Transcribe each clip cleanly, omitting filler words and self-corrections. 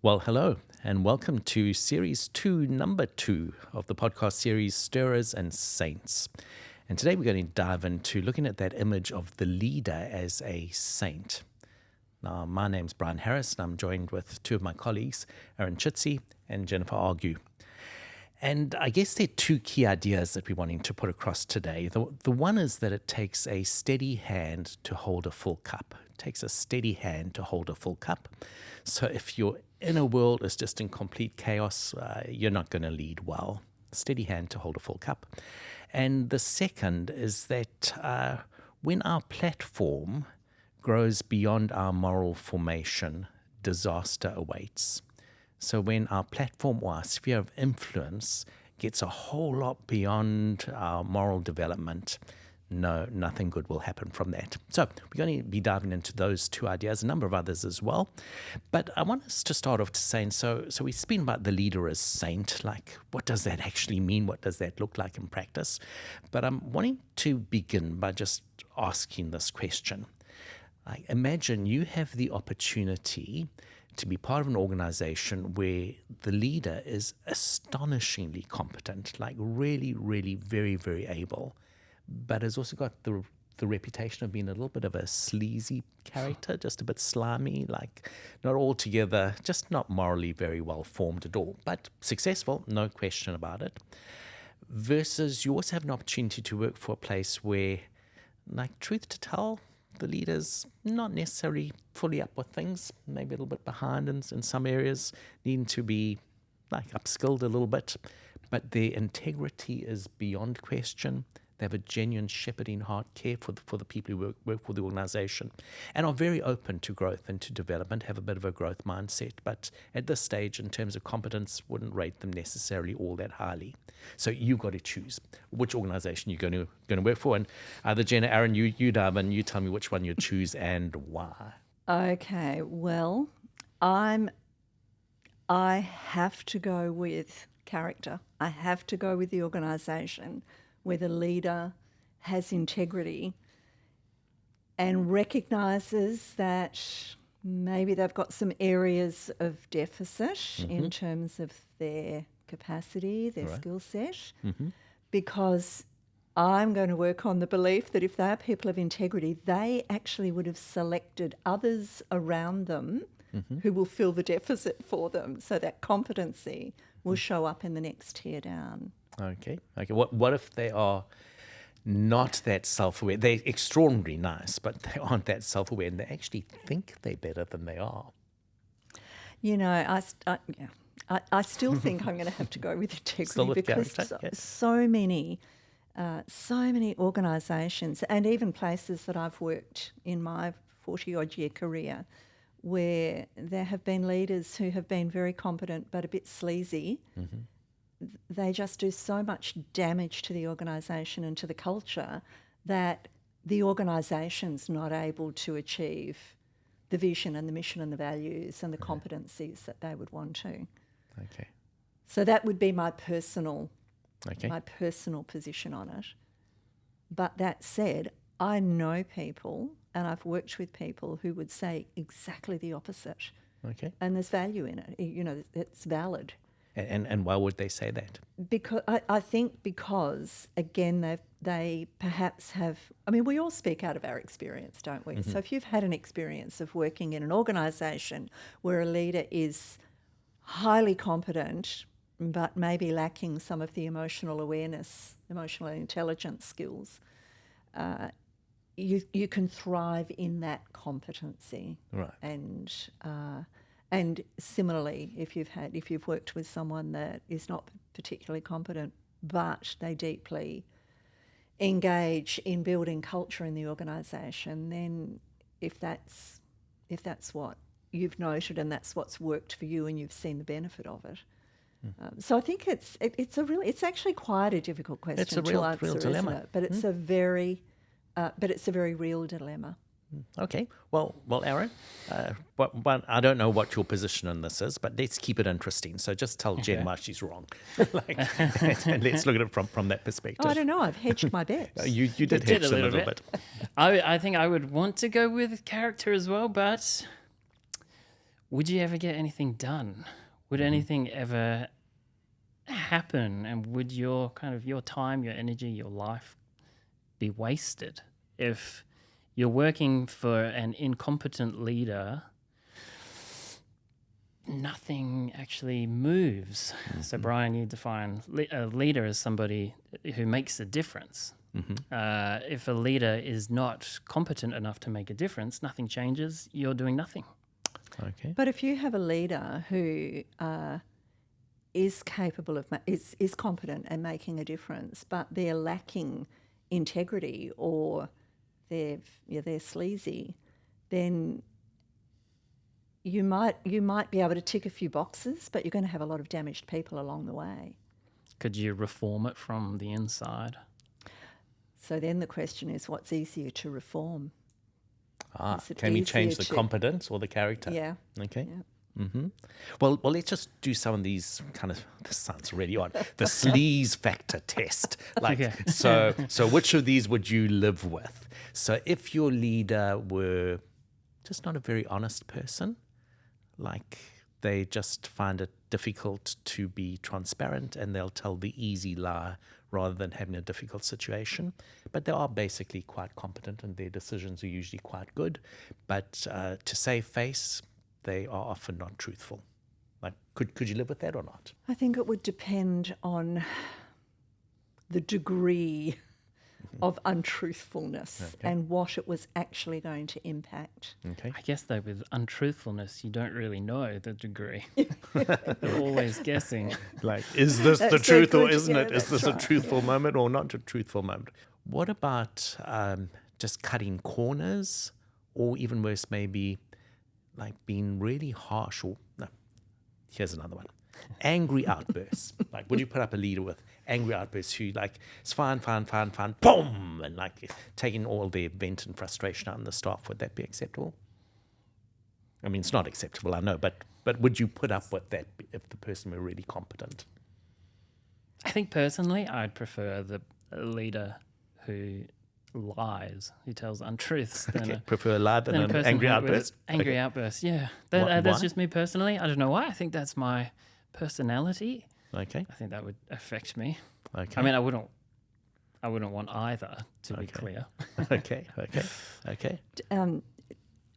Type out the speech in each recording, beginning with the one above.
Well, hello, and welcome to Series 2, Number 2 of the podcast series Stirrers and Saints. And today we're going to dive into looking at that image of the leader as a saint. Now, my name's Brian Harris, and I'm joined with two of my colleagues, Aaron Chitsey and Jennifer Argue. And I guess there are two key ideas that we're wanting to put across today. The one is that it takes a steady hand to hold a full cup. It takes a steady hand to hold a full cup. So if your inner world is just in complete chaos, you're not going to lead well. Steady hand to hold a full cup. And the second is that when our platform grows beyond our moral formation, disaster awaits. So when our platform or our sphere of influence gets a whole lot beyond our moral development, nothing good will happen from that. So we're going to be diving into those two ideas, a number of others as well. But I want us to start off to saying, so we speak about the leader as saint, like what does that actually mean? What does that look like in practice? But I'm wanting to begin by just asking this question. Like, imagine you have the opportunity to be part of an organization where the leader is astonishingly competent, like really, really very, very able, but has also got the reputation of being a little bit of a sleazy character, just a bit slimy, like not altogether, just not morally very well formed at all, but successful, no question about it. Versus you also have an opportunity to work for a place where, like, truth to tell, the leader's not necessarily fully up with things, maybe a little bit behind in some areas, needing to be like upskilled a little bit, but their integrity is beyond question. They have a genuine shepherding heart, care for the people who work for the organization, and are very open to growth and to development, have a bit of a growth mindset. But at this stage, in terms of competence, wouldn't rate them necessarily all that highly. So you've got to choose which organization you're going to work for. And either Jen or Aaron, you dive in, you tell me which one you choose and why. Okay, well, I have to go with character. I have to go with the organisation where the leader has integrity and recognises that maybe they've got some areas of deficit in terms of their capacity, their skill set, because I'm going to work on the belief that if they are people of integrity, they actually would have selected others around them who will fill the deficit for them, so that competency will show up in the next tier down. Okay. What if they are not that self-aware? They're extraordinarily nice, but they aren't that self-aware, and they actually think they're better than they are. You know, I still think I'm going to have to go with integrity because so many organisations and even places that I've worked in my 40-odd year career where there have been leaders who have been very competent but a bit sleazy. They just do so much damage to the organisation and to the culture that the organisation's not able to achieve the vision and the mission and the values and the competencies that they would want to. Okay. So that would be my personal position on it. But that said, I know people and I've worked with people who would say exactly the opposite. Okay. And there's value in it. You know, it's valid. And why would they say that? Because I think because, again, they perhaps have, I mean, we all speak out of our experience, don't we? So if you've had an experience of working in an organisation where a leader is highly competent but maybe lacking some of the emotional awareness, emotional intelligence skills, you can thrive in that competency. Right. And similarly, if you've worked with someone that is not particularly competent, but they deeply engage in building culture in the organisation, then if that's what you've noted and that's what's worked for you and you've seen the benefit of it. So I think it's actually quite a difficult question it's a to real answer, dilemma. isn't it? But it's a very real dilemma. Okay. Well, Aaron, I don't know what your position on this is, but let's keep it interesting. So just tell Jen why she's wrong. And let's look at it from that perspective. Oh, I don't know. I've hedged my bets. You did hedge a little bit. I think I would want to go with character as well, but would you ever get anything done? Would anything ever happen? And would your time, your energy, your life be wasted if you're working for an incompetent leader? Nothing actually moves. So, Brian, you define a leader as somebody who makes a difference. If a leader is not competent enough to make a difference, nothing changes. You're doing nothing. Okay. But if you have a leader who is capable of, is competent and making a difference, but they're lacking integrity or they're sleazy, then you might be able to tick a few boxes, but you're going to have a lot of damaged people along the way. Could you reform it from the inside? So then the question is, what's easier to reform? Can we change the easier competence or the character? Yeah. Okay. Yeah. Well, let's just do some of these kind of, this sounds really odd, the sleaze factor test. Like, Okay. so which of these would you live with? So if your leader were just not a very honest person, like they just find it difficult to be transparent and they'll tell the easy lie rather than having a difficult situation. But they are basically quite competent and their decisions are usually quite good. But to save face, they are often not truthful. Like, could you live with that or not? I think it would depend on the degree of untruthfulness and what it was actually going to impact. Okay. I guess, though, with untruthfulness, you don't really know the degree. You're always guessing. Like, is this the That's so truth or good. isn't Yeah, it? Is that's this a right. truthful moment or not a truthful moment? What about just cutting corners, or even worse, maybe like being really harsh? Or no, here's another one: angry outbursts. Like, would you put up a leader with angry outbursts who like it's fine, boom, and like taking all their vent and frustration out on the staff? Would that be acceptable? I mean, it's not acceptable, I know, but would you put up with that if the person were really competent? I think personally, I'd prefer the leader who lies, who tells untruths, than Okay, a, prefer a lie than than a an person angry with outburst? Angry Okay. outbursts, yeah. Why? That's just me personally. I don't know why. I think that's my personality. Okay. I think that would affect me. Okay. I mean, I wouldn't want either, to be clear. Okay.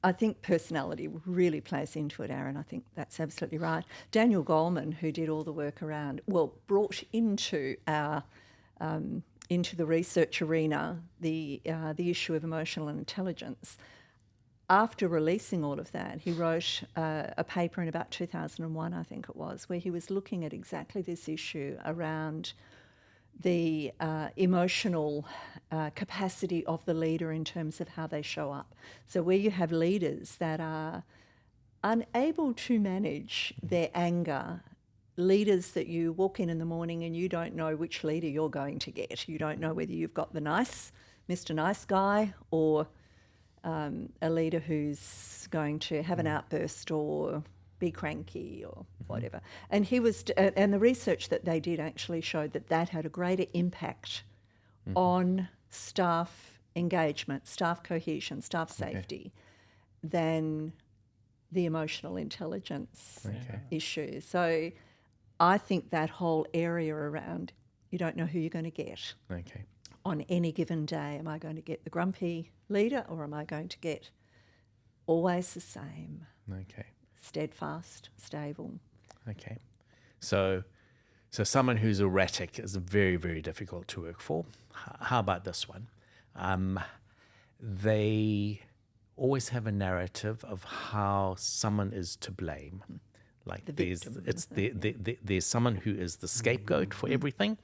I think personality really plays into it, Aaron. I think that's absolutely right. Daniel Goleman, who did all the work around, brought into our into the research arena the issue of emotional intelligence. After releasing all of that, he wrote a paper in about 2001, I think it was, where he was looking at exactly this issue around the emotional capacity of the leader in terms of how they show up. So where you have leaders that are unable to manage their anger, leaders that you walk in the morning and you don't know which leader you're going to get. You don't know whether you've got the nice, Mr. Nice Guy, or a leader who's going to have an outburst or be cranky or whatever. And and the research that they did actually showed that had a greater impact on staff engagement, staff cohesion, staff safety than the emotional intelligence issue. So I think that whole area around you don't know who you're going to get Okay. on any given day. Am I going to get the grumpy leader or am I going to get always the same? Okay. Steadfast, stable. Okay. So someone who's erratic is very, very difficult to work for. How about this one? They always have a narrative of how someone is to blame. Like The there's victim, there's someone who is the scapegoat for everything,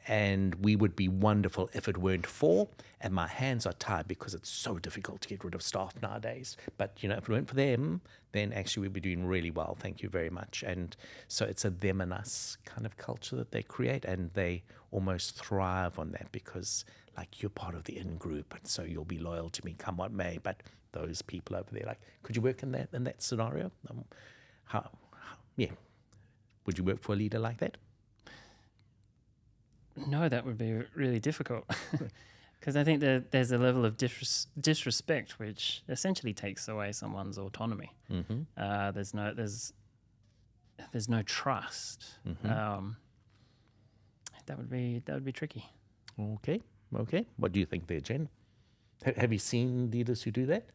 and we would be wonderful if it weren't for. And my hands are tied because it's so difficult to get rid of staff nowadays. But if it weren't for them, then actually we'd be doing really well. Thank you very much. And so it's a them and us kind of culture that they create, and they almost thrive on that because like you're part of the in group, and so you'll be loyal to me come what may. But those people over there, like, could you work in that scenario? Yeah. Would you work for a leader like that? No, that would be really difficult. Because I think that there's a level of disrespect which essentially takes away someone's autonomy. There's no trust. That would be tricky. Okay. What do you think there, Jen? Have you seen leaders who do that?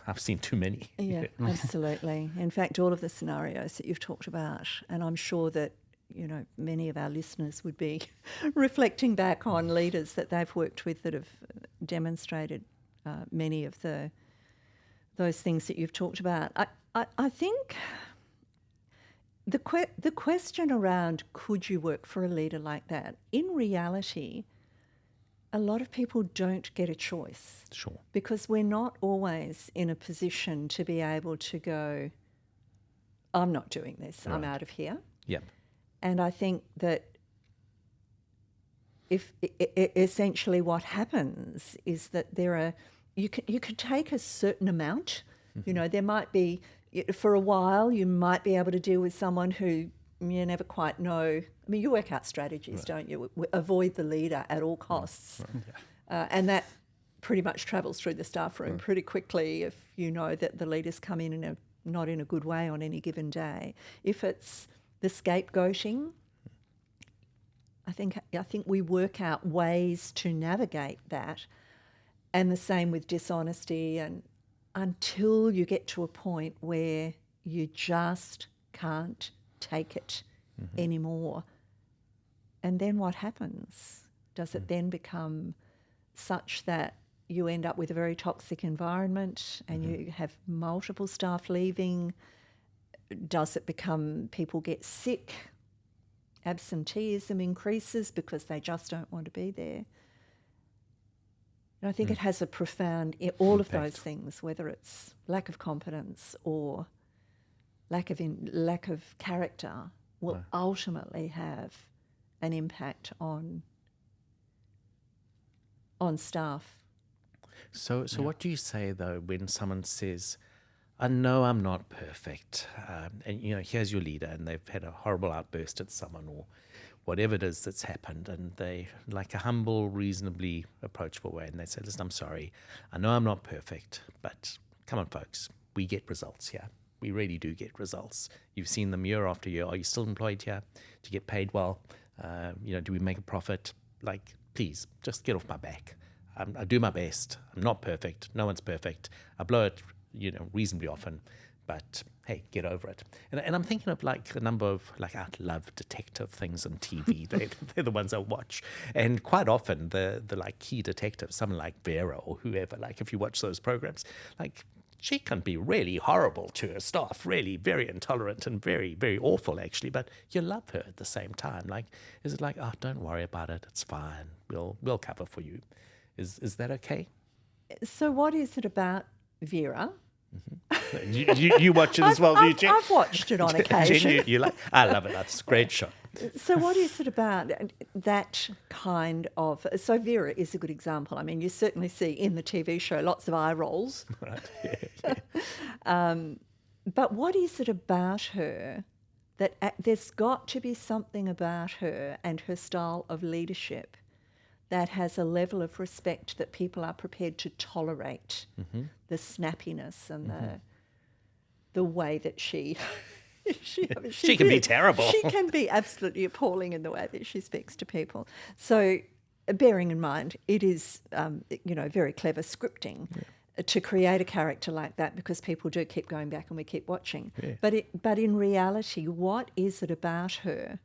I've seen too many. Yeah, absolutely. In fact, all of the scenarios that you've talked about, and I'm sure that, many of our listeners would be reflecting back on leaders that they've worked with that have demonstrated many of those things that you've talked about. I think the question around could you work for a leader like that, in reality, a lot of people don't get a choice. Sure. Because we're not always in a position to be able to go, I'm not doing this, I'm out of here. Yep. And I think that if essentially what happens is that you could take a certain amount. There might be, for a while, you might be able to deal with someone who you never quite know. I mean, you work out strategies, don't you? Avoid the leader at all costs. And that pretty much travels through the staff room pretty quickly if you know that the leaders come in not in a good way on any given day. If it's the scapegoating, I think we work out ways to navigate that, and the same with dishonesty, and until you get to a point where you just can't take it anymore. And then what happens? Does it then become such that you end up with a very toxic environment and you have multiple staff leaving? Does it become people get sick? Absenteeism increases because they just don't want to be there. And I think it has a profound, all of those things, whether it's lack of competence or lack of character, will ultimately have an impact on staff. So what do you say, though, when someone says, I know I'm not perfect, and, here's your leader, and they've had a horrible outburst at someone or whatever it is that's happened, and they, like a humble, reasonably approachable way, and they say, listen, I'm sorry, I know I'm not perfect, but come on, folks, we get results here. We really do get results. You've seen them year after year. Are you still employed here? Do you get paid well? Do we make a profit? Like, please, just get off my back. I do my best. I'm not perfect. No one's perfect. I blow it, reasonably often. But, hey, get over it. And I'm thinking of, like, a number of, like, I love detective things on TV. They're the ones I watch. And quite often, the like, key detective, someone like Vera or whoever, like, if you watch those programs, like, she can be really horrible to her staff, really very intolerant and very, very awful, actually. But you love her at the same time. Like, is it like, oh, don't worry about it. It's fine. We'll cover for you. Is that okay? So what is it about Vera? You watch it as well, do you, Jen? I've watched it on occasion. Jen, you like? I love it. That's a great show. So what is it about that kind of... So Vera is a good example. I mean, you certainly see in the TV show lots of eye rolls. Right. Yeah. But what is it about her that there's got to be something about her and her style of leadership that has a level of respect that people are prepared to tolerate, the snappiness and the way that she can be terrible. She can be absolutely appalling in the way that she speaks to people. So bearing in mind, it is, very clever scripting to create a character like that, because people do keep going back and we keep watching. Yeah. But in reality, what is it about her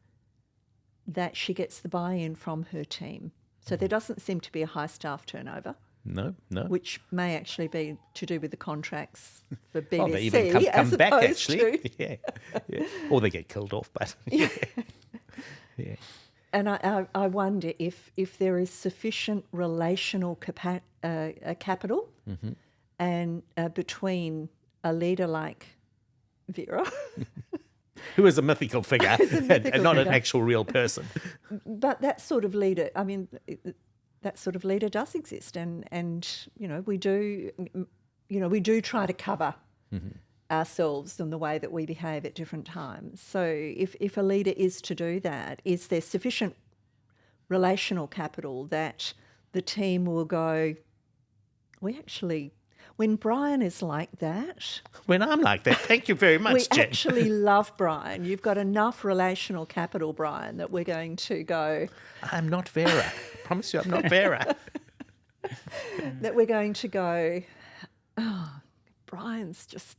that she gets the buy-in from her team? So there doesn't seem to be a high staff turnover. No. Which may actually be to do with the contracts for BBC. Oh, they even come back, actually. Yeah. Or they get killed off, but yeah. And I wonder if there is sufficient relational capital and between a leader like Vera... Who is a mythical figure and not an actual real person. But that sort of leader, does exist, and we do try to cover ourselves in the way that we behave at different times. So if a leader is to do that, is there sufficient relational capital that the team will go, when Brian is like that, When I'm like that, thank you very much, we Jen. actually love Brian. You've got enough relational capital, Brian, that we're going to go, I'm not Vera. Promise you I'm not Vera. oh, Brian's just,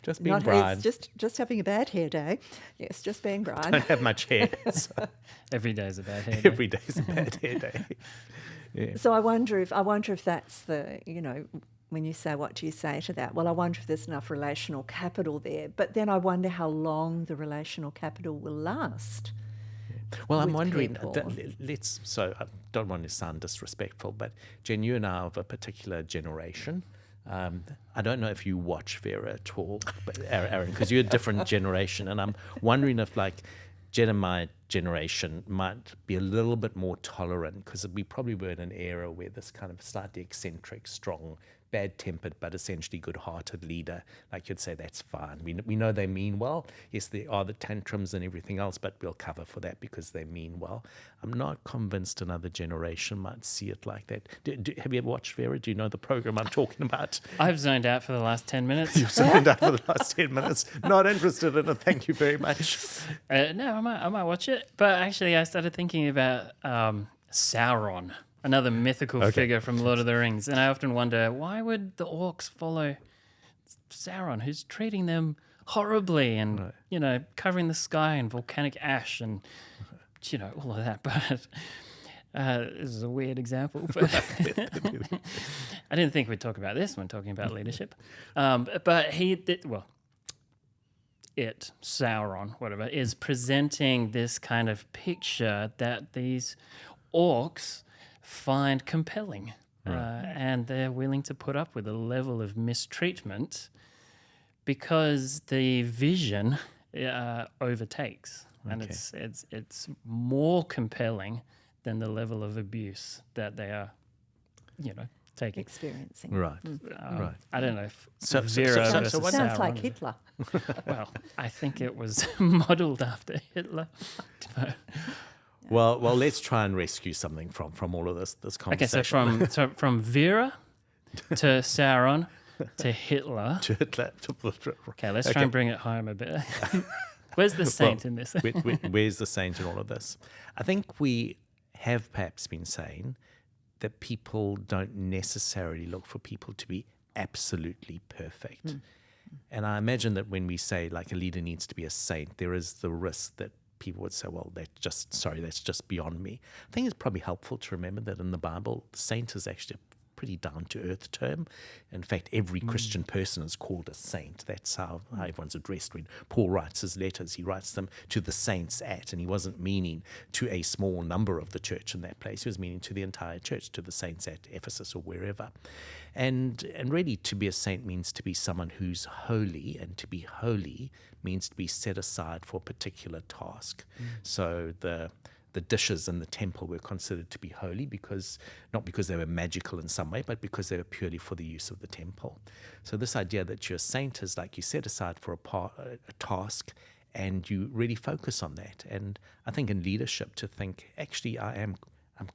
Just being Brian. just having a bad hair day. Yes, just being Brian. Don't have much hair. So Every day's a bad hair day. every day's a bad hair day. Yeah. So I wonder if that's the, when you say, what do you say to that? Well, I wonder if there's enough relational capital there. But then I wonder how long the relational capital will last. Well, I'm with wondering, people. so I don't want to sound disrespectful, but Jen, you and I are of a particular generation. I don't know if you watch Vera at all, but Aaron, because you're a different generation, and I'm wondering if, like, Jen and my generation might be a little bit more tolerant, because we probably were in an era where this kind of slightly eccentric, strong, bad-tempered, but essentially good-hearted leader, like you'd say, that's fine. We know they mean well. Yes, there are the tantrums and everything else, but we'll cover for that because they mean well. I'm not convinced another generation might see it like that. Have you ever watched Vera? Do you know the program I'm talking about? I've zoned out for the last 10 minutes. You've signed up for the last 10 minutes. Not interested in it. Thank you very much. No, I might watch it. But actually, I started thinking about Sauron, another mythical figure from Lord of the Rings. And I often wonder, why would the orcs follow Sauron, who's treating them horribly and, covering the sky in volcanic ash and, all of that. But this is a weird example. But I didn't think we'd talk about this when talking about leadership. But Sauron, whatever, is presenting this kind of picture that these orcs find compelling, and they're willing to put up with a level of mistreatment because the vision overtakes, and it's more compelling than the level of abuse that they are, taking. Experiencing. Right. Right. I don't know if So Vera versus what- Sounds Sauron. like Hitler. Well, I think it was modelled after Hitler. Well, let's try and rescue something from all of this Okay, conversation. so from Vera to Sauron to Hitler. Okay, let's try and bring it home a bit. Where's the saint in this? Where's the saint in all of this? I think we have perhaps been saying that people don't necessarily look for people to be absolutely perfect. And I imagine that when we say, like, a leader needs to be a saint, there is the risk that people would say, well, that's just beyond me. I think it's probably helpful to remember that in the Bible, saint is actually a pretty down-to-earth term. In fact, every Christian person is called a saint. That's how everyone's addressed. When Paul writes his letters, he writes them to the saints at, and he wasn't meaning to a small number of the church in that place. He was meaning to the entire church, to the saints at Ephesus or wherever. And really, to be a saint means to be someone who's holy, and to be holy means to be set aside for a particular task. So the dishes in the temple were considered to be holy not because they were magical in some way, but because they were purely for the use of the temple. So this idea that you're a saint is like you set aside for a task, and you really focus on that. And I think in leadership, to think, actually, I'm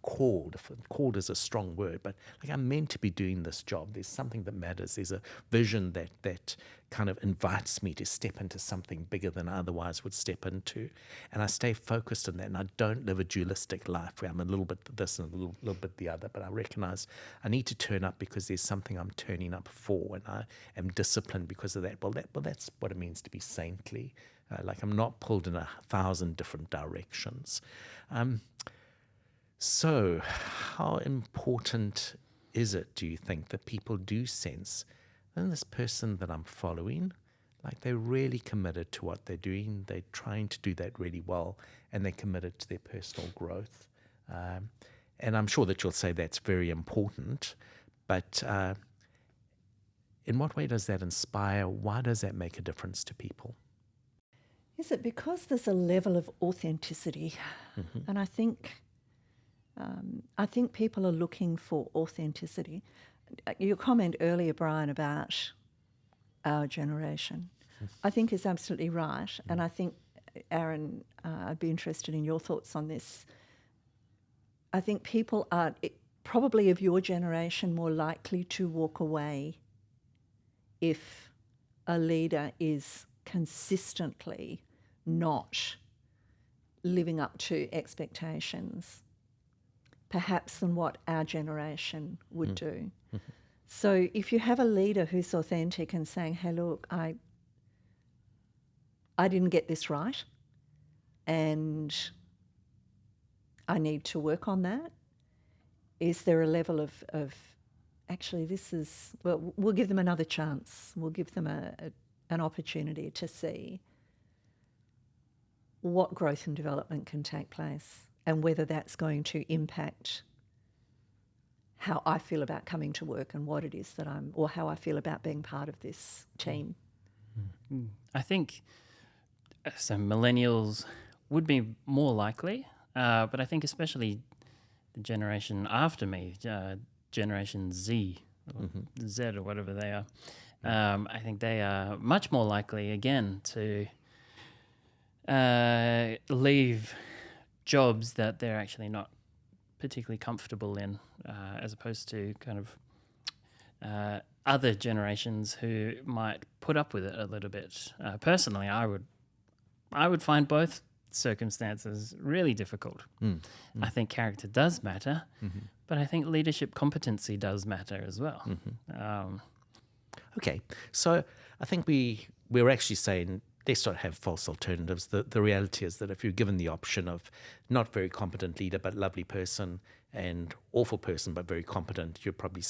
called. Called is a strong word, but like, I'm meant to be doing this job. There's something that matters. There's a vision that kind of invites me to step into something bigger than I otherwise would step into. And I stay focused on that, and I don't live a dualistic life where I'm a little bit this and a little bit the other, but I recognize I need to turn up because there's something I'm turning up for, and I am disciplined because of that. Well, that's what it means to be saintly. Like, I'm not pulled in 1,000 different directions. So how important is it, do you think, that people do sense that this person that I'm following, like, they're really committed to what they're doing, they're trying to do that really well, and they're committed to their personal growth? And I'm sure that you'll say that's very important, but in what way does that inspire? Why does that make a difference to people? Is it because there's a level of authenticity? And I think people are looking for authenticity. Your comment earlier, Brian, about our generation, I think is absolutely right. And I think, Aaron, I'd be interested in your thoughts on this. I think people are probably of your generation more likely to walk away if a leader is consistently not living up to expectations, perhaps than what our generation would do. So if you have a leader who's authentic and saying, hey, look, I didn't get this right and I need to work on that. Is there a level of actually this is, well, we'll give them another chance. We'll give them an opportunity to see what growth and development can take place and whether that's going to impact how I feel about coming to work and what it is that or how I feel about being part of this team. I think so millennials would be more likely, but I think especially the generation after me, Generation Z, or Z or whatever they are, I think they are much more likely, again, to leave jobs that they're actually not particularly comfortable in, as opposed to kind of other generations who might put up with it a little bit. Personally, I would find both circumstances really difficult. I think character does matter, but I think leadership competency does matter as well. Okay, so I think we're actually saying let's not have false alternatives. The reality is that if you're given the option of not very competent leader but lovely person and awful person but very competent, you'd probably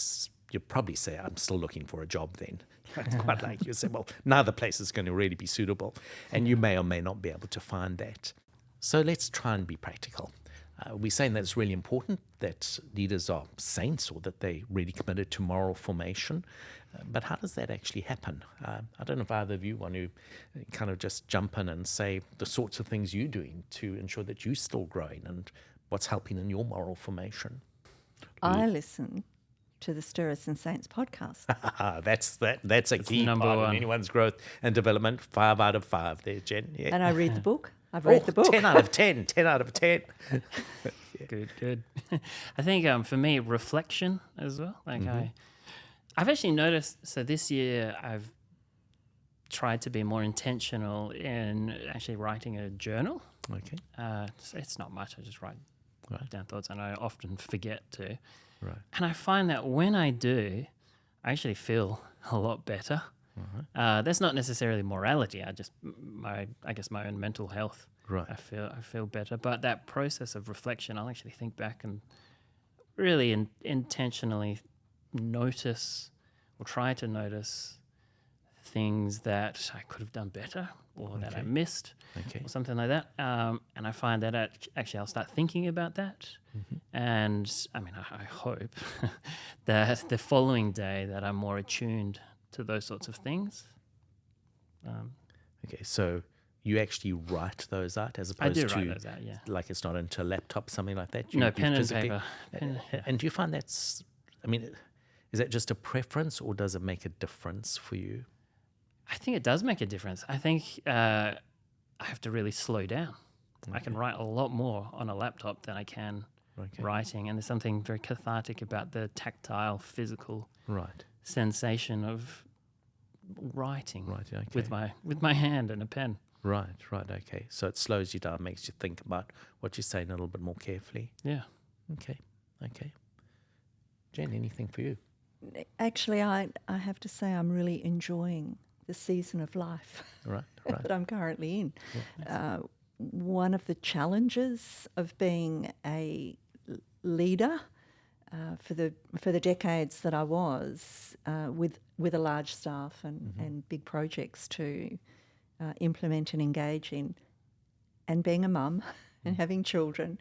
say, I'm still looking for a job then. It's quite like you say, well, neither place is going to really be suitable. And you may or may not be able to find that. So let's try and be practical. We're saying that it's really important that leaders are saints or that they're really committed to moral formation. But how does that actually happen? I don't know if either of you want to kind of just jump in and say the sorts of things you're doing to ensure that you're still growing and what's helping in your moral formation. I listen to the Stirrers and Saints podcast. That's a key number part one. in anyone's growth and development. 5 out of 5 there, Jen. Yeah. And I read the book. I've read the book. 10 out of 10. 10 out of 10. Good. I think for me, reflection as well. Like I've actually noticed, so this year I've tried to be more intentional in actually writing a journal. Okay. It's not much. I just write Right. down thoughts, and I often forget to. Right. And I find that when I do, I actually feel a lot better. That's not necessarily morality. I guess my own mental health. Right. I feel better. But that process of reflection, I'll actually think back and really intentionally notice or try to notice things that I could have done better or that I missed or something like that. And I find that actually I'll start thinking about that. And I mean, I hope that the following day that I'm more attuned to those sorts of things. Okay, so you actually write those out as I opposed do to write those out, yeah. like it's not into a laptop, something like that? No, You pen and physically- paper. And do you find that's, I mean, is that just a preference or does it make a difference for you? I think it does make a difference. I think I have to really slow down. I can write a lot more on a laptop than I can writing, and there's something very cathartic about the tactile, physical Right. sensation of writing Okay. with my hand and a pen. Right, okay. So it slows you down, makes you think about what you're saying a little bit more carefully. Yeah. Okay. Jen, anything for you? Actually, I have to say I'm really enjoying the season of life Right. that I'm currently in. One of the challenges of being a leader for the decades that I was with a large staff and big projects to implement and engage in, and being a mum and having children,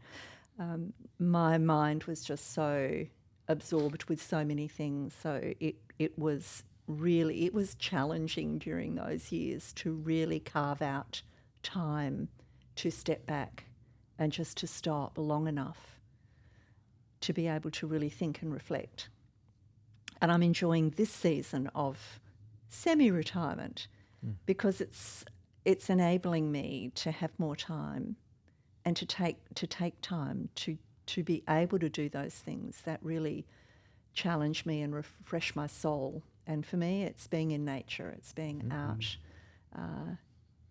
my mind was just so absorbed with so many things. So it was challenging during those years to really carve out time to step back and just to stop long enough to be able to really think and reflect. And I'm enjoying this season of semi-retirement because it's enabling me to have more time and to take time to to be able to do those things that really challenge me and refresh my soul. And for me, it's being in nature. It's being out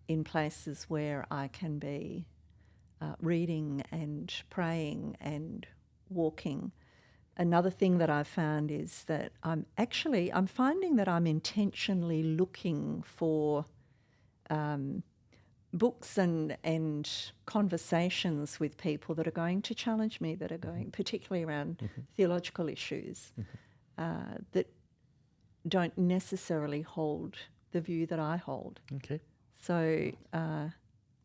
in places where I can be reading and praying and walking. Another thing that I've found is that I'm finding that I'm intentionally looking for books and conversations with people that are going to challenge me, that are going particularly around theological issues that don't necessarily hold the view that I hold. Okay. So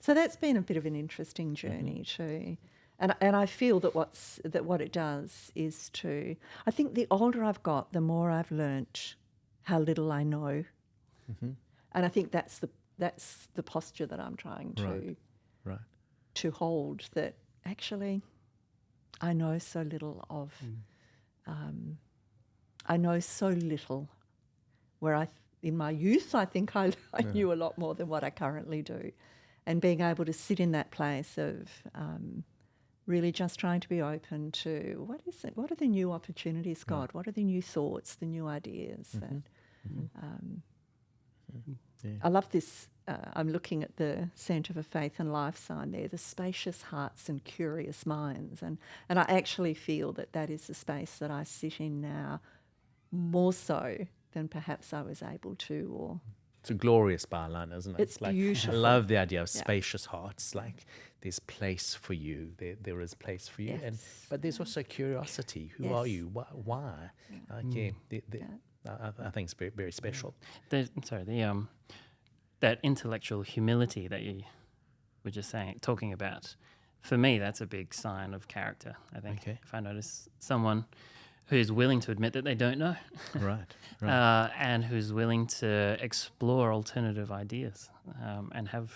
that's been a bit of an interesting journey too. And I feel that what it does is to, I think the older I've got, the more I've learnt how little I know. And I think that's the posture that I'm trying to hold, that actually I know so little of, I know so little, where in my youth I think I knew a lot more than what I currently do. And being able to sit in that place of really just trying to be open to what is it? What are the new opportunities, God? What are the new thoughts, the new ideas? I love this. I'm looking at the Centre for Faith and Life sign there, the spacious hearts and curious minds. And I actually feel that is the space that I sit in now, more so than perhaps I was able to. Or it's a glorious byline, isn't it? It's like beautiful. I love the idea of spacious hearts. Like there's place for you. There is place for you. Yes. But there's also curiosity. Who are you? Why? I think it's very, very special. That intellectual humility that you were just talking about, for me, that's a big sign of character, I think. Okay. If I notice someone who's willing to admit that they don't know. Right. And who's willing to explore alternative ideas and have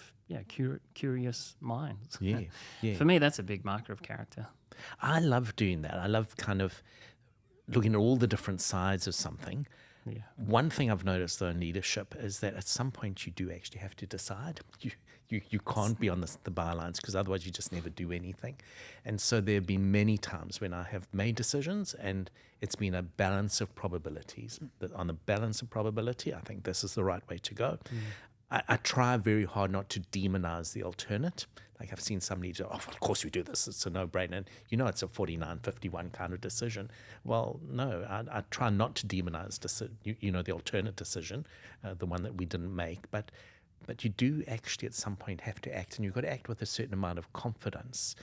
curious minds. Yeah. For me, that's a big marker of character. I love doing that. I love kind of looking at all the different sides of something. Yeah. One thing I've noticed though in leadership is that at some point you do actually have to decide. You can't be on the bylines, because otherwise you just never do anything. And so there have been many times when I have made decisions and it's been a balance of probabilities. But on the balance of probability, I think this is the right way to go. I try very hard not to demonize the alternate. Like I've seen some leaders, of course we do this, it's a no-brainer. And it's a 49-51 kind of decision. Well, no, I try not to demonize the alternate decision, the one that we didn't make. But you do actually at some point have to act, and you've got to act with a certain amount of confidence.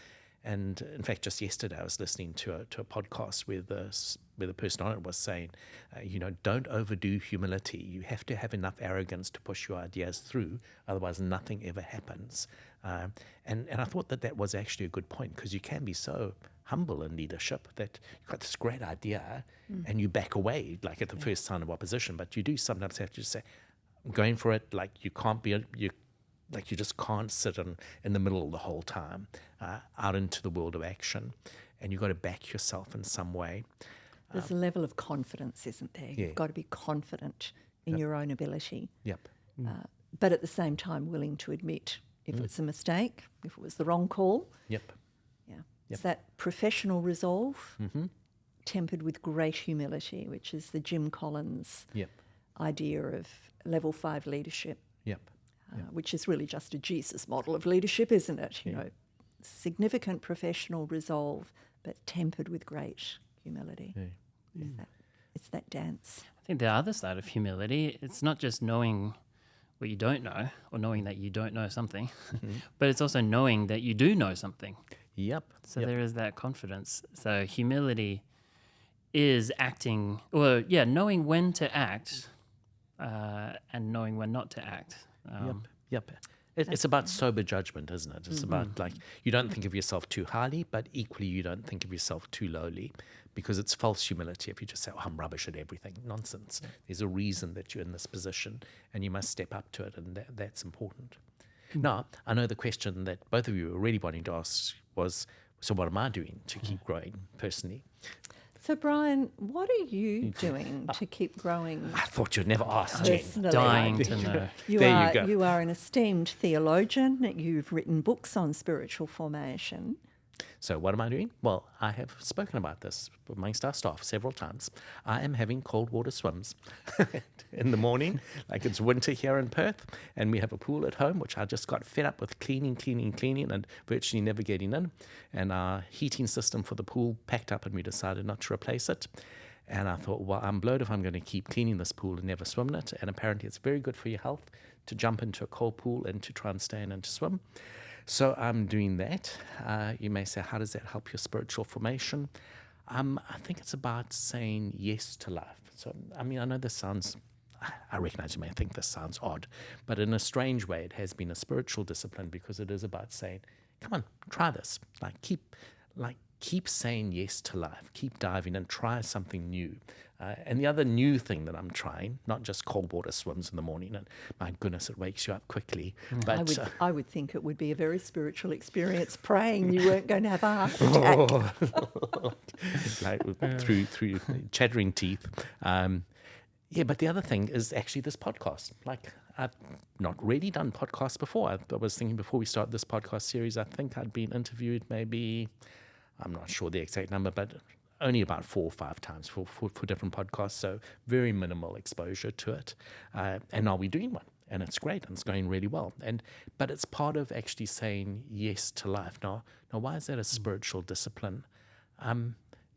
And in fact, just yesterday I was listening to a podcast where the person on it was saying, don't overdo humility. You have to have enough arrogance to push your ideas through, otherwise nothing ever happens. And I thought that was actually a good point, because you can be so humble in leadership that you've got this great idea and you back away, like at the first sign of opposition. But you do sometimes have to just say, I'm going for it. Like you can't be, you just can't sit in the middle the whole time, out into the world of action, and you've got to back yourself in some way. There's a level of confidence, isn't there? You've got to be confident in your own ability. Yep. But at the same time willing to admit if it's a mistake, if it was the wrong call. Yep. Yeah. It's that professional resolve tempered with great humility, which is the Jim Collins idea of level 5 leadership. Yep. Which is really just a Jesus model of leadership, isn't it? Significant professional resolve, but tempered with great humility. It's that dance. I think the other side of humility, it's not just knowing what you don't know or knowing that you don't know something, but it's also knowing that you do know something. Yep. So there is that confidence. So humility is acting, knowing when to act and knowing when not to act. Yep. It's about sober judgment, isn't it? It's about you don't think of yourself too highly, but equally you don't think of yourself too lowly, because it's false humility if you just say, I'm rubbish at everything. Nonsense. There's a reason that you're in this position and you must step up to it, and that's important. Now, I know the question that both of you were really wanting to ask was, so what am I doing to keep growing personally? So, Brian, what are you doing to keep growing? I thought you'd never ask, Jen. Dying to know. You There you go. You are an esteemed theologian. You've written books on spiritual formation. So what am I doing? Well, I have spoken about this amongst our staff several times. I am having cold water swims in the morning, like it's winter here in Perth, and we have a pool at home, which I just got fed up with cleaning, and virtually never getting in. And our heating system for the pool packed up, and we decided not to replace it. And I thought, well, I'm blowed if I'm going to keep cleaning this pool and never swim in it. And apparently it's very good for your health to jump into a cold pool and to try and stay in and to swim. So I'm doing that. You may say, how does that help your spiritual formation? I think it's about saying yes to life. So, I mean, I know this sounds, I recognize you may think this sounds odd, but in a strange way, it has been a spiritual discipline because it is about saying, come on, try this. Keep saying yes to life. Keep diving and try something new. And the other new thing that I'm trying, not just cold water swims in the morning, and my goodness, it wakes you up quickly. But I would think it would be a very spiritual experience praying you weren't going to have a heart attack. through chattering teeth. But the other thing is actually this podcast. Like, I've not really done podcasts before. I was thinking before we start this podcast series, I think I'd been interviewed maybe, I'm not sure the exact number, but only about 4 or 5 times for different podcasts, so very minimal exposure to it. And now we're doing one, and it's great, and it's going really well. But it's part of actually saying yes to life. Now why is that a spiritual discipline?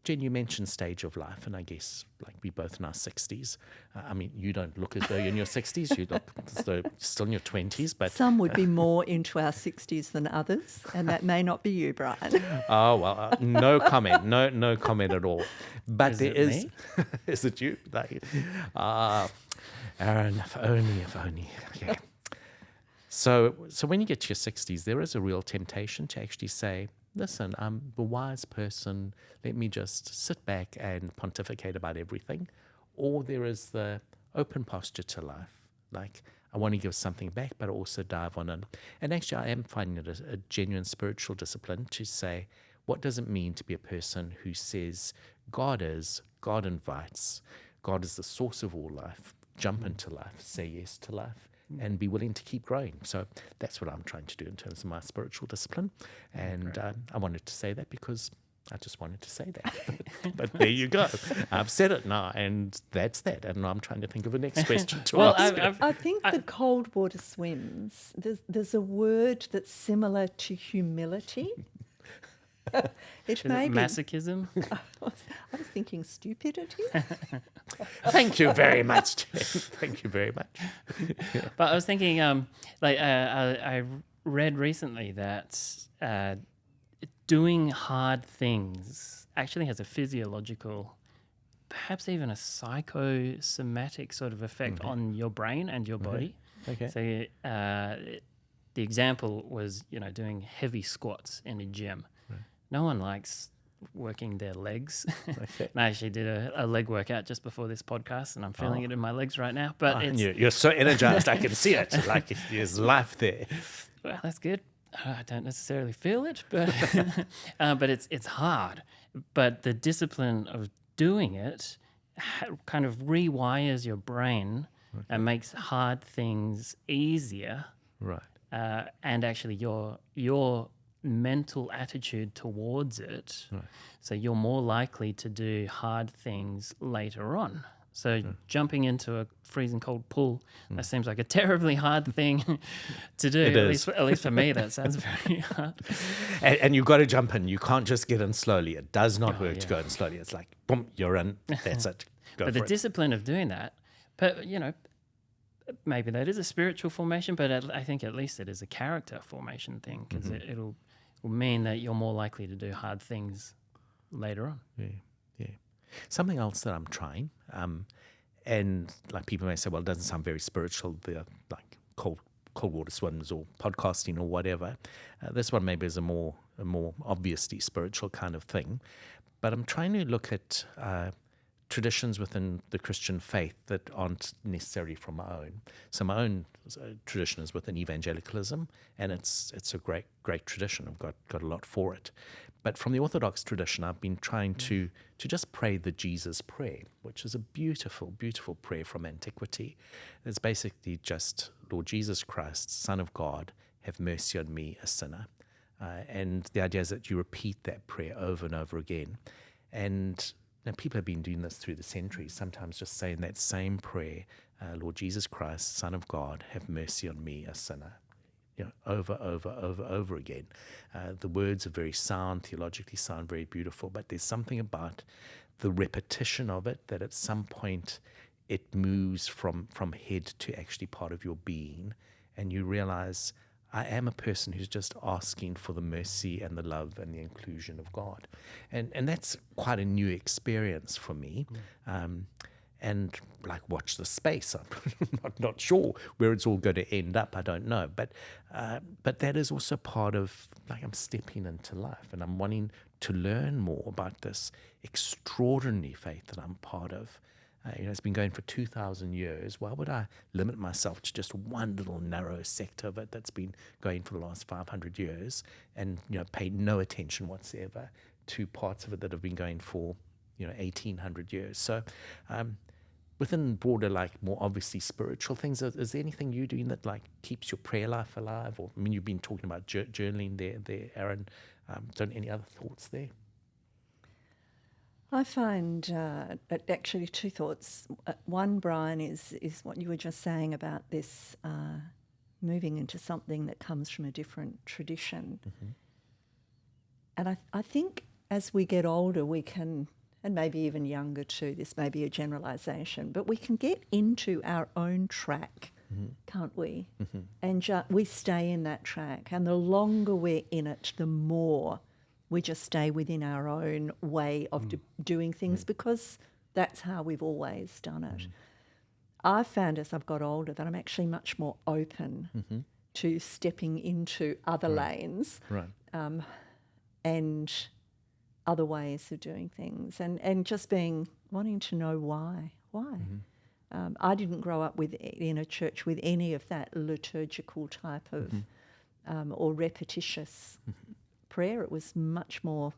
Jen, you mentioned stage of life, and I guess like we both in our 60s. I mean, you don't look as though you're in your 60s. You look as though you're still in your 20s. But some would be more into our 60s than others, and that may not be you, Brian. Oh, well, no comment. No comment at all. But Is there it is. me? Is it you? Aaron, if only. Yeah. So when you get to your 60s, there is a real temptation to actually say, listen, I'm the wise person. Let me just sit back and pontificate about everything. Or there is the open posture to life. Like, I want to give something back, but also dive on in. And actually, I am finding it a genuine spiritual discipline to say, what does it mean to be a person who says, God invites, God is the source of all life. Jump into life, say yes to life, and be willing to keep growing. So that's what I'm trying to do in terms of my spiritual discipline. And I wanted to say that because I just wanted to say that. But there you go. I've said it now, and that's that. And I'm trying to think of a next question to ask. I think the cold water swims, there's a word that's similar to humility. Is it masochism? I was thinking stupidity. Thank you very much, Jane. Thank you very much. But I was thinking, I read recently that doing hard things actually has a physiological, perhaps even a psychosomatic sort of effect on your brain and your body. Okay. So the example was, doing heavy squats in a gym. Right. No one likes working their legs. Okay. I actually did a leg workout just before this podcast, and I'm feeling it in my legs right now. But you're so energized, I can see it. Like there's life there. Well, that's good. I don't necessarily feel it, but but it's hard. But the discipline of doing it kind of rewires your brain and makes hard things easier. Right. And actually, your mental attitude towards it, so you're more likely to do hard things later on. So jumping into a freezing cold pool, that seems like a terribly hard thing to do. At least for me, that sounds very hard. And you've got to jump in. You can't just get in slowly. It does not work to go in slowly. It's like, boom, you're in. That's it. But the discipline of doing that, but maybe that is a spiritual formation, but I think at least it is a character formation thing, because it will mean that you're more likely to do hard things later on. Yeah. Something else that I'm trying, and like people may say, well, it doesn't sound very spiritual, the like cold water swims or podcasting or whatever. This one maybe is a more obviously spiritual kind of thing, but I'm trying to look at traditions within the Christian faith that aren't necessarily from my own. So my own tradition is within evangelicalism, and it's a great tradition. I've got a lot for it. But from the Orthodox tradition, I've been trying to just pray the Jesus prayer, which is a beautiful, beautiful prayer from antiquity. It's basically just, Lord Jesus Christ, Son of God, have mercy on me, a sinner. And the idea is that you repeat that prayer over and over again. And people have been doing this through the centuries, sometimes just saying that same prayer, Lord Jesus Christ, Son of God, have mercy on me, a sinner. Over again. The words are very sound, theologically sound, very beautiful, but there's something about the repetition of it that at some point it moves from head to actually part of your being, and you realize, I am a person who's just asking for the mercy and the love and the inclusion of God. And that's quite a new experience for me. And like, watch the space. I'm not sure where it's all going to end up. I don't know. But that is also part of, like, I'm stepping into life and I'm wanting to learn more about this extraordinary faith that I'm part of. It's been going for 2,000 years. Why would I limit myself to just one little narrow sector of it that's been going for the last 500 years and, pay no attention whatsoever to parts of it that have been going for, 1,800 years. So within broader, like, more obviously spiritual things, is there anything you're doing that, like, keeps your prayer life alive? Or, you've been talking about journaling there, Aaron. Any other thoughts there? I find actually two thoughts. One, Brian, is what you were just saying about this moving into something that comes from a different tradition. Mm-hmm. And I think as we get older, we can, and maybe even younger too, this may be a generalisation, but we can get into our own track, can't we? Mm-hmm. And we stay in that track. And the longer we're in it, the more we just stay within our own way of doing things because that's how we've always done it. I've found as I've got older that I'm actually much more open to stepping into other lanes and other ways of doing things and just wanting to know why. I didn't grow up in a church with any of that liturgical type of or repetitious prayer. It was much more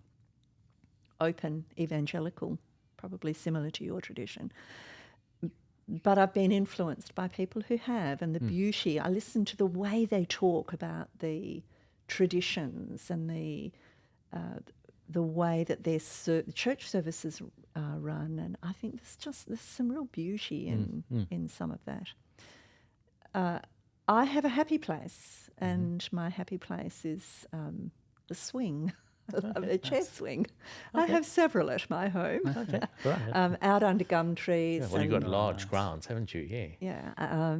open, evangelical, probably similar to your tradition. But I've been influenced by people who have, and the beauty. I listen to the way they talk about the traditions and the way that their church services are run, and I think there's some real beauty in some of that. I have a happy place, and my happy place is the swing, a chair swing. Okay. I have several at my home, out under gum trees. Yeah, well, you've got large grounds, haven't you? Yeah. Yeah.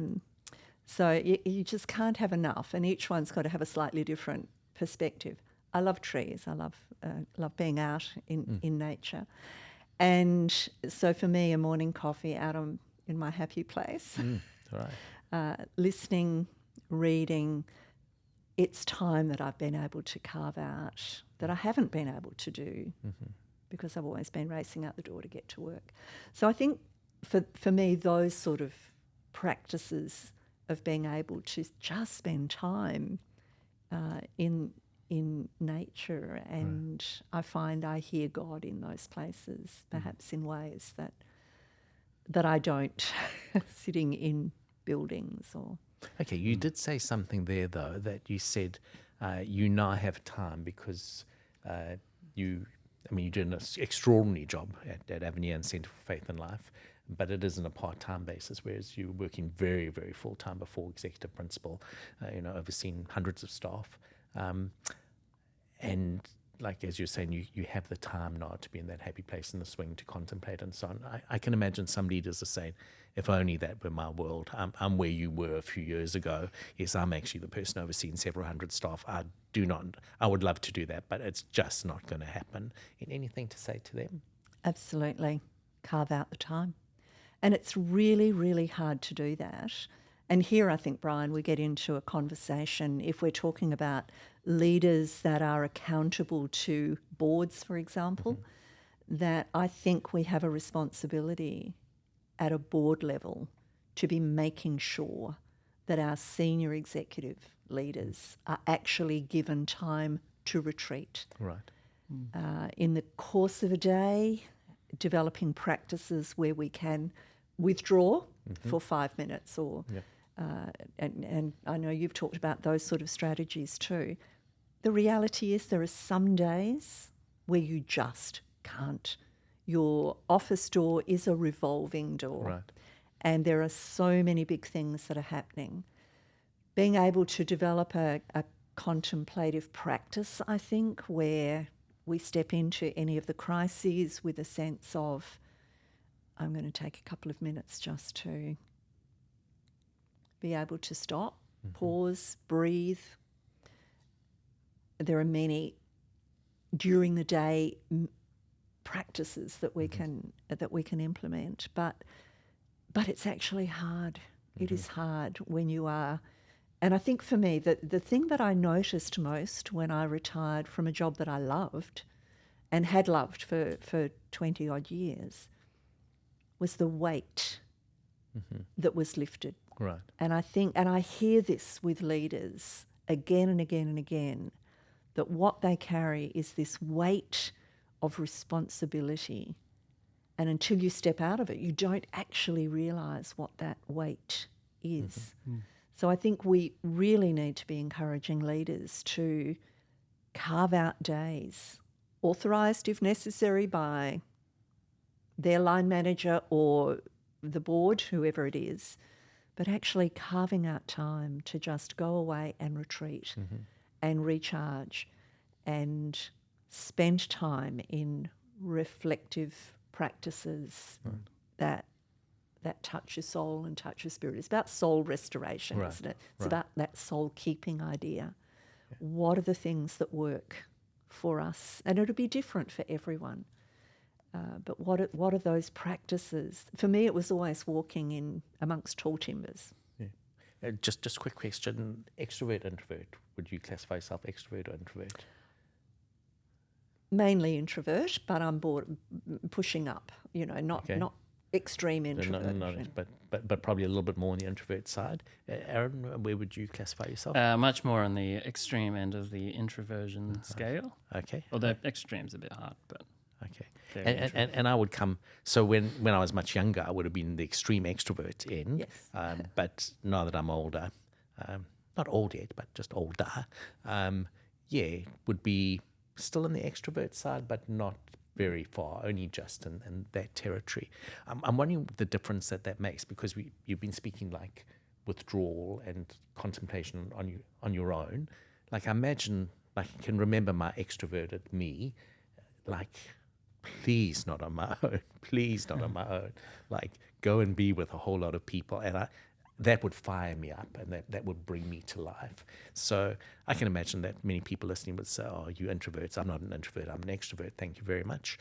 So you just can't have enough, and each one's got to have a slightly different perspective. I love trees. I love being out in nature, and so for me, a morning coffee out in my happy place, listening, reading. It's time that I've been able to carve out that I haven't been able to do because I've always been racing out the door to get to work. So I think for me, those sort of practices of being able to just spend time in nature, and I find I hear God in those places, perhaps in ways that I don't sitting in buildings or. Okay, you did say something there, though, that you said you now have time because you did an extraordinary job at Avenir and Centre for Faith and Life, but it is on a part-time basis, whereas you were working very, very full-time before executive principal, overseeing hundreds of staff. And like, as you're saying, you have the time now to be in that happy place in the swing to contemplate and so on. I can imagine some leaders are saying, if only that were my world. I'm where you were a few years ago. Yes, I'm actually the person overseeing several hundred staff. I would love to do that, but it's just not going to happen. Anything to say to them? Absolutely. Carve out the time. And it's really, really hard to do that. And here I think, Brian, we get into a conversation, if we're talking about leaders that are accountable to boards, for example, that I think we have a responsibility at a board level to be making sure that our senior executive leaders are actually given time to retreat. Right. In the course of a day, developing practices where we can withdraw for 5 minutes or... Yep. And I know you've talked about those sort of strategies too. the reality is there are some days where you just can't. Your office door is a revolving door. Right. And there are so many big things that are happening. Being able to develop a contemplative practice, I think, where we step into any of the crises with a sense of, I'm going to take a couple of minutes just to be able to stop, pause, breathe. There are many during the day practices that we can implement, but it's actually hard. It is hard when you are. And I think for me, the thing that I noticed most when I retired from a job that I loved and had loved for 20 odd years was the weight that was lifted. Right. And I hear this with leaders again and again and again, that what they carry is this weight of responsibility. And until you step out of it, you don't actually realise what that weight is. So I think we really need to be encouraging leaders to carve out days, authorised if necessary by their line manager or the board, whoever it is, but actually carving out time to just go away and retreat and recharge and spend time in reflective practices that touch your soul and touch your spirit. It's about soul restoration, isn't it? It's about that soul-keeping idea. Yeah. What are the things that work for us? And it'll be different for everyone. But what are those practices? For me, it was always walking in amongst tall timbers. Yeah. Just a quick question: extrovert, introvert? Would you classify yourself extrovert or introvert? Mainly introvert, but I'm pushing up. Not extreme introvert. But probably a little bit more on the introvert side. Aaron, where would you classify yourself? Much more on the extreme end of the introversion scale. Okay. Although extreme's a bit hard, but okay. And I would come. So when I was much younger, I would have been the extreme extrovert end. Yes. But now that I'm older, not old yet, but just older, would be still in the extrovert side, but not very far, only just in that territory. I'm wondering the difference that makes, because you've been speaking like withdrawal and contemplation on your own. Like I imagine, like I can remember my extroverted me, like please not on my own, please not on my own. Like go and be with a whole lot of people, and that would fire me up, and that would bring me to life. So I can imagine that many people listening would say, oh, you introverts, I'm not an introvert, I'm an extrovert, thank you very much.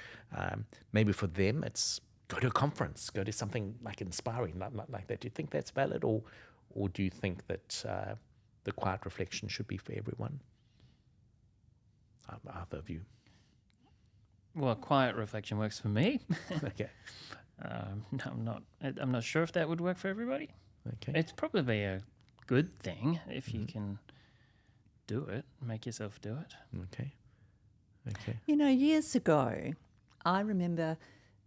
Maybe for them it's go to a conference, go to something like inspiring, like that. Do you think that's valid, or do you think that the quiet reflection should be for everyone? Either of you. Well, quiet reflection works for me. Okay. No, I'm not sure if that would work for everybody. Okay. It's probably a good thing if you can do it, make yourself do it. Okay. Years ago, I remember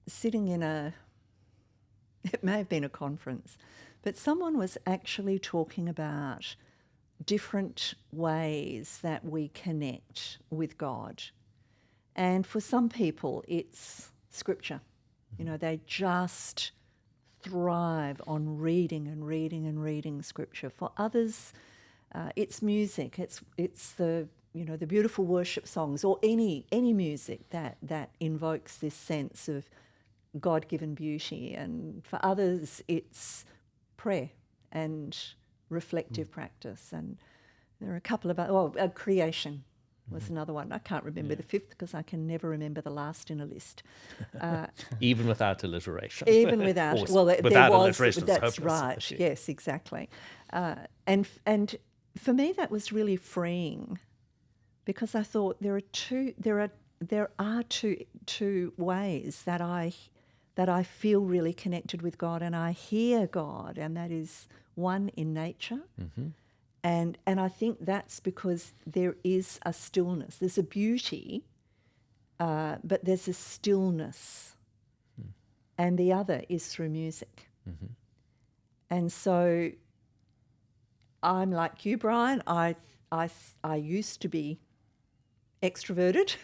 sitting in it may have been a conference, but someone was actually talking about different ways that we connect with God. And for some people, it's scripture. They just thrive on reading and reading and reading scripture. For others, it's music. It's the the beautiful worship songs, or any music that invokes this sense of God-given beauty. And for others, it's prayer and reflective practice. And there are a couple of creation was another one. I can't remember the fifth because I can never remember the last in a list. Even without alliteration. Even without, without alliteration. That's right. Yes, exactly. And for me, that was really freeing, because I thought there are two ways that I feel really connected with God, and I hear God, and that is one in nature. Mm-hmm. And I think that's because there is a stillness. There's a beauty, but there's a stillness. Mm. And the other is through music. Mm-hmm. And so I'm like you, Brian. I used to be extroverted.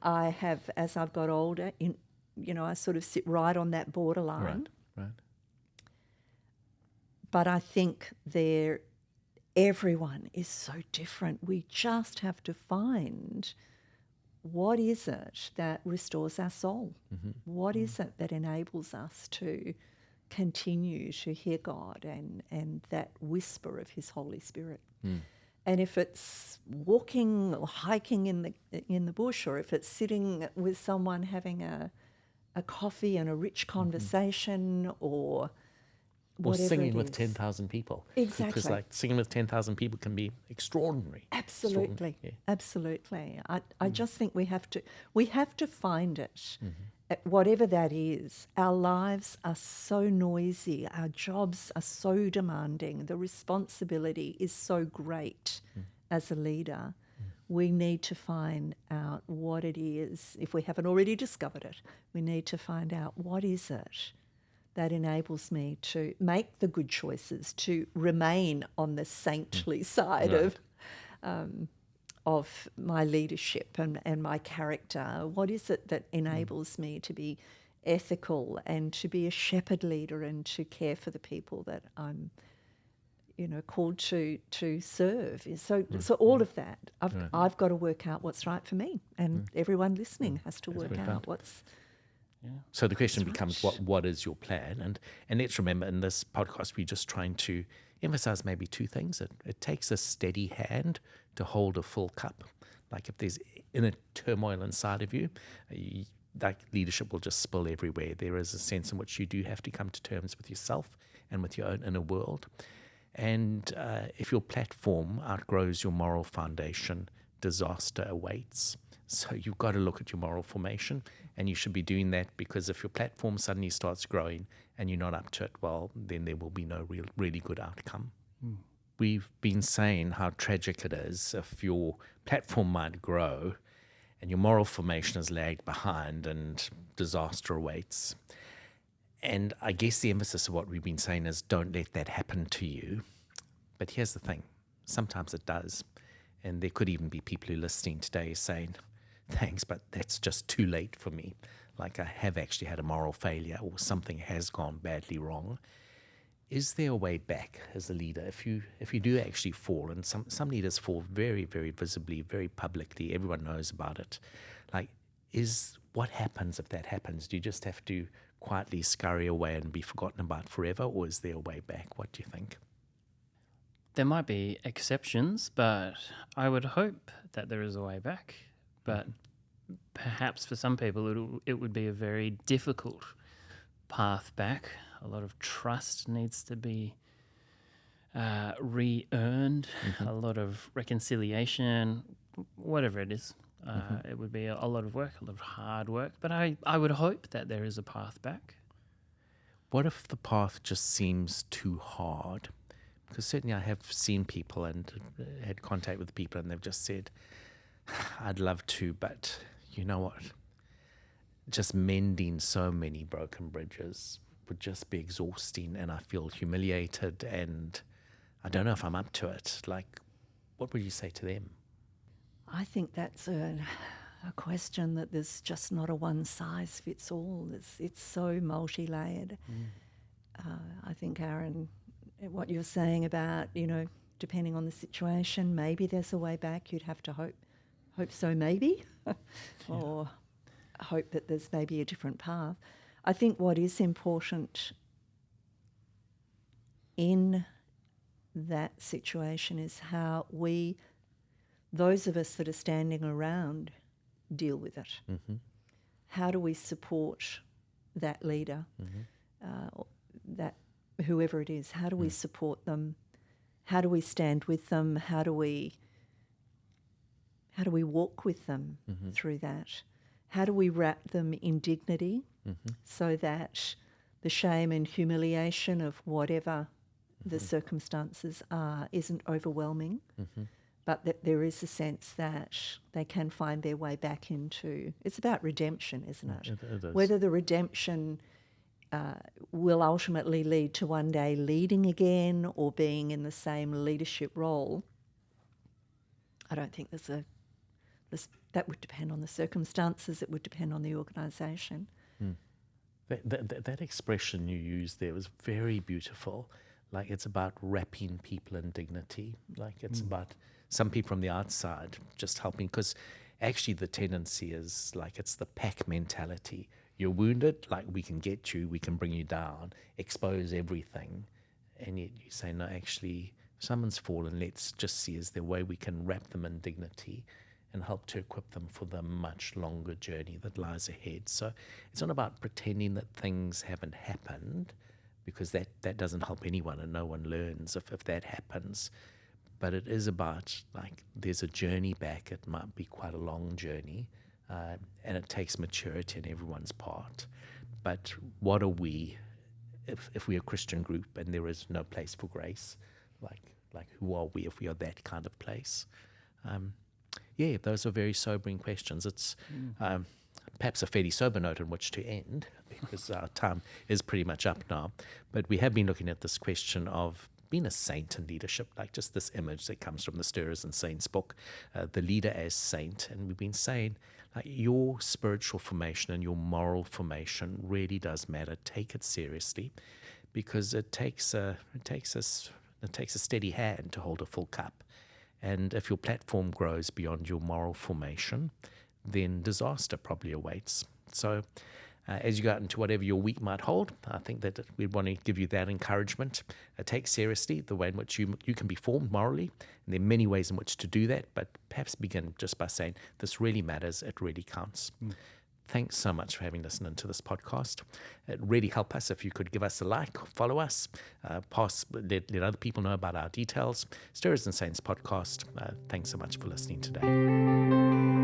I have, as I've got older, I sort of sit right on that borderline. Right. But I think everyone is so different. We just have to find what is it that restores our soul? What is it that enables us to continue to hear God and that whisper of His Holy Spirit? And if it's walking or hiking in the bush, or if it's sitting with someone having a coffee and a rich conversation, or whatever singing it with is. 10,000 people. Exactly. Because like singing with 10,000 people can be extraordinary. Absolutely. Yeah. Absolutely. I just think we have to find it. Whatever that is. Our lives are so noisy, our jobs are so demanding, the responsibility is so great as a leader. We need to find out what it is. If we haven't already discovered it, we need to find out what is it that enables me to make the good choices, to remain on the saintly side of my leadership and my character. What is it that enables me to be ethical and to be a shepherd leader and to care for the people that I'm, called to serve? So all of that, I've got to work out what's right for me, and everyone listening has to work out what's. So the question becomes, what is your plan? And let's remember, in this podcast, we're just trying to emphasize maybe two things. It takes a steady hand to hold a full cup. Like if there's inner turmoil inside of you, like leadership will just spill everywhere. There is a sense in which you do have to come to terms with yourself and with your own inner world. And if your platform outgrows your moral foundation, disaster awaits. So you've got to look at your moral formation, and you should be doing that, because if your platform suddenly starts growing and you're not up to it, well, then there will be no really good outcome. We've been saying how tragic it is if your platform might grow and your moral formation is lagged behind and disaster awaits. And I guess the emphasis of what we've been saying is don't let that happen to you. But here's the thing, sometimes it does. And there could even be people who are listening today saying, thanks, but that's just too late for me. Like I have actually had a moral failure, or something has gone badly wrong. Is there a way back as a leader if you do actually fall? And some leaders fall very, very visibly, very publicly. Everyone knows about it. Like, what happens if that happens? Do you just have to quietly scurry away and be forgotten about forever, or is there a way back? What do you think? There might be exceptions, but I would hope that there is a way back. But perhaps for some people it would be a very difficult path back. A lot of trust needs to be re-earned, a lot of reconciliation, whatever it is. It would be a lot of work, a lot of hard work. But I would hope that there is a path back. What if the path just seems too hard? Because certainly I have seen people and had contact with people, and they've just said, I'd love to, but you know what? Just mending so many broken bridges would just be exhausting, and I feel humiliated, and I don't know if I'm up to it. Like, what would you say to them? I think that's a question that there's just not a one-size-fits-all. It's so multi-layered. I think, Aaron, what you're saying about, depending on the situation, maybe there's a way back. You'd have to hope so, maybe, or hope that there's maybe a different path. I think what is important in that situation is how those of us that are standing around, deal with it. How do we support that leader, that whoever it is? How do we support them? How do we stand with them? How do we walk with them through that? How do we wrap them in dignity so that the shame and humiliation of whatever the circumstances are isn't overwhelming, but that there is a sense that they can find their way back into... It's about redemption, isn't it? It is. Whether the redemption will ultimately lead to one day leading again or being in the same leadership role, I don't think that would depend on the circumstances. It would depend on the organisation. That expression you used there was very beautiful. Like, it's about wrapping people in dignity. Like, it's about some people from the outside just helping, because actually the tendency is like it's the pack mentality. You're wounded, like, we can get you, we can bring you down, expose everything. And yet you say, no, actually, someone's fallen, let's just see is there a way we can wrap them in dignity and help to equip them for the much longer journey that lies ahead. So it's not about pretending that things haven't happened, because that doesn't help anyone and no one learns if that happens. But it is about, like, there's a journey back. It might be quite a long journey, and it takes maturity on everyone's part. But what are we, if we're a Christian group and there is no place for grace? Like who are we if we are that kind of place? Yeah, those are very sobering questions. It's perhaps a fairly sober note on which to end, because our time is pretty much up now. But we have been looking at this question of being a saint in leadership, like just this image that comes from the Stirrers and Saints book, the leader as saint. And we've been saying, like, your spiritual formation and your moral formation really does matter. Take it seriously, because it takes a steady hand to hold a full cup. And if your platform grows beyond your moral formation, then disaster probably awaits. So as you go out into whatever your week might hold, I think that we want to give you that encouragement. Take seriously the way in which you can be formed morally. And there are many ways in which to do that, but perhaps begin just by saying, this really matters, it really counts. Thanks so much for having listened to this podcast. It really help us if you could give us a like, follow us, let other people know about our details. Stirrers and Saints podcast. Thanks so much for listening today.